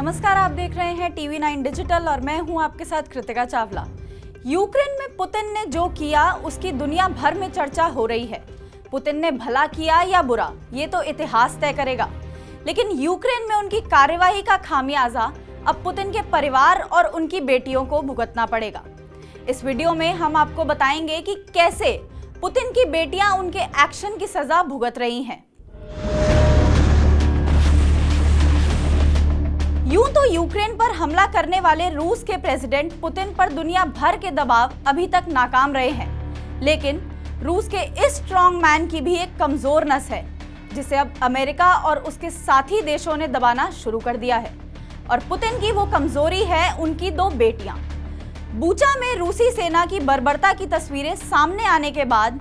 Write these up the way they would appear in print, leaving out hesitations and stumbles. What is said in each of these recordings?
नमस्कार, आप देख रहे हैं TV9 डिजिटल और मैं हूं आपके साथ कृतिका चावला। यूक्रेन में पुतिन ने जो किया उसकी दुनिया भर में चर्चा हो रही है। पुतिन ने भला किया या बुरा, ये तो इतिहास तय करेगा, लेकिन यूक्रेन में उनकी कार्यवाही का खामियाजा अब पुतिन के परिवार और उनकी बेटियों को भुगतना पड़ेगा। इस वीडियो में हम आपको बताएंगे कि कैसे पुतिन की बेटियां उनके एक्शन की सजा भुगत रही हैं। यूं तो यूक्रेन पर हमला करने वाले रूस के प्रेसिडेंट पुतिन पर दुनिया भर के दबाव अभी तक नाकाम रहे हैं, लेकिन रूस के इस स्ट्रॉन्ग मैन की भी एक कमजोर नस है, जिसे अब अमेरिका और उसके साथी देशों ने दबाना शुरू कर दिया है। और पुतिन की वो कमजोरी है उनकी दो बेटियां। बूचा में रूसी सेना की बर्बरता की तस्वीरें सामने आने के बाद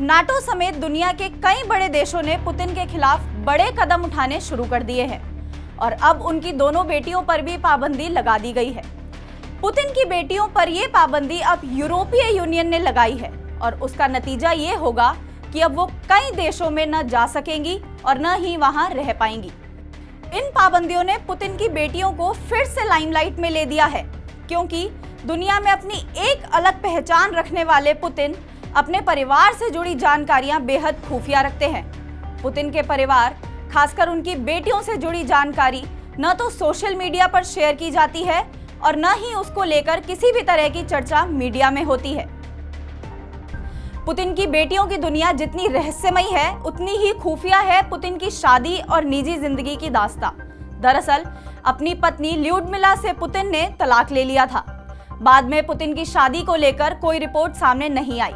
नाटो समेत दुनिया के कई बड़े देशों ने पुतिन के खिलाफ बड़े कदम उठाने शुरू कर दिए हैं और अब उनकी दोनों बेटियों पर भी पाबंदी लगा दी गई है। पुतिन की बेटियों पर यह पाबंदी अब यूरोपीय यूनियन ने लगाई है और उसका नतीजा ये होगा कि अब वो कई देशों में न जा सकेंगी और न ही वहां रह पाएंगी। इन पाबंदियों ने पुतिन की बेटियों को फिर से लाइमलाइट में ले दिया है, क्योंकि दुनिया में अपनी एक अलग पहचान रखने वाले पुतिन अपने परिवार से जुड़ी जानकारियां बेहद खुफिया रखते हैं। पुतिन के परिवार, खासकर उनकी बेटियों से जुड़ी जानकारी न तो सोशल मीडिया पर शेयर की जाती है और न ही उसको लेकर किसी भी तरह की चर्चा मीडिया में होती है। पुतिन की बेटियों की दुनिया जितनी रहस्यमयी है, उतनी ही खुफिया है पुतिन की शादी और निजी जिंदगी की दास्तां। दरअसल अपनी पत्नी ल्यूडमिला से पुतिन ने तलाक ले लिया था। बाद में पुतिन की शादी को लेकर कोई रिपोर्ट सामने नहीं आई,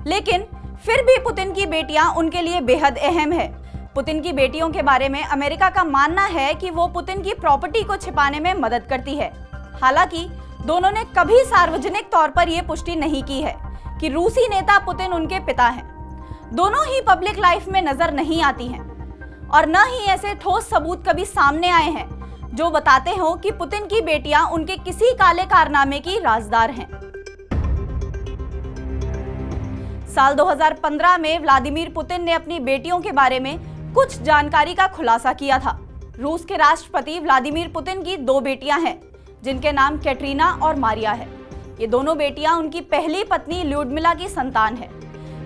लेकिन फिर भी पुतिन की बेटियां उनके लिए बेहद अहम है। पुतिन की बेटियों के बारे में अमेरिका का मानना है कि वो पुतिन की प्रॉपर्टी को छिपाने में मदद करती है। हालांकि दोनों ने कभी सार्वजनिक तौर पर यह पुष्टि नहीं की है कि रूसी नेता पुतिन उनके पिता हैं। दोनों ही पब्लिक लाइफ में नजर नहीं आती हैं और न ही ऐसे ठोस सबूत कभी सामने आए हैं जो बताते हो कि पुतिन की बेटियां उनके किसी काले कारनामे की राजदार हैं। साल 2015 में व्लादिमीर पुतिन ने अपनी बेटियों के बारे में कुछ जानकारी का खुलासा किया था। रूस के राष्ट्रपति व्लादिमीर पुतिन की दो बेटियां हैं, जिनके नाम कैटरीना और मारिया है। ये दोनों बेटियां उनकी पहली पत्नी ल्यूडमिला की संतान है।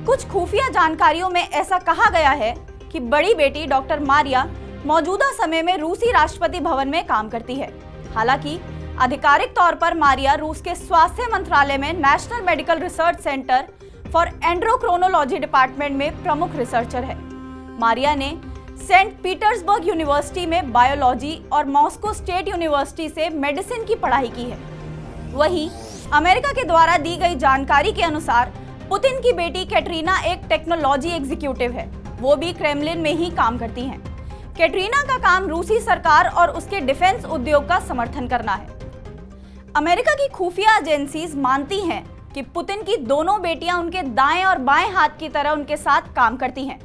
कुछ खुफिया जानकारियों में ऐसा कहा गया है कि बड़ी बेटी डॉक्टर मारिया मौजूदा समय में रूसी राष्ट्रपति भवन में काम करती है। हालांकि आधिकारिक तौर पर मारिया रूस के स्वास्थ्य मंत्रालय में national medical research centre for endocrinology department में प्रमुख रिसर्चर है। मारिया ने सेंट पीटर्सबर्ग यूनिवर्सिटी में बायोलॉजी और मॉस्को स्टेट यूनिवर्सिटी से मेडिसिन की पढ़ाई की है। वहीं अमेरिका के द्वारा दी गई जानकारी के अनुसार पुतिन की बेटी कैटरीना एक टेक्नोलॉजी एग्जीक्यूटिव है। वो भी क्रेमलिन में ही काम करती हैं। कैटरीना का काम रूसी सरकार और उसके डिफेंस उद्योग का समर्थन करना है। अमेरिका की खुफिया एजेंसीज मानती हैं कि पुतिन की दोनों बेटियां उनके दाएं और बाएं हाथ की तरह उनके साथ काम करती हैं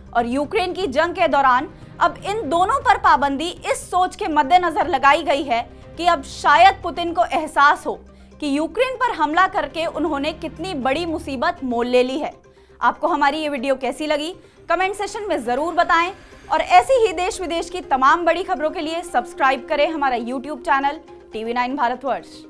और यूक्रेन की जंग के दौरान अब इन दोनों पर पाबंदी इस सोच के मद्देनजर लगाई गई है कि अब शायद पुतिन को एहसास हो कि यूक्रेन पर हमला करके उन्होंने कितनी बड़ी मुसीबत मोल ले ली है। आपको हमारी ये वीडियो कैसी लगी, कमेंट सेशन में जरूर बताएं और ऐसी ही देश विदेश की तमाम बड़ी खबरों के लिए सब्सक्राइब करें हमारा YouTube चैनल TV9 भारतवर्ष।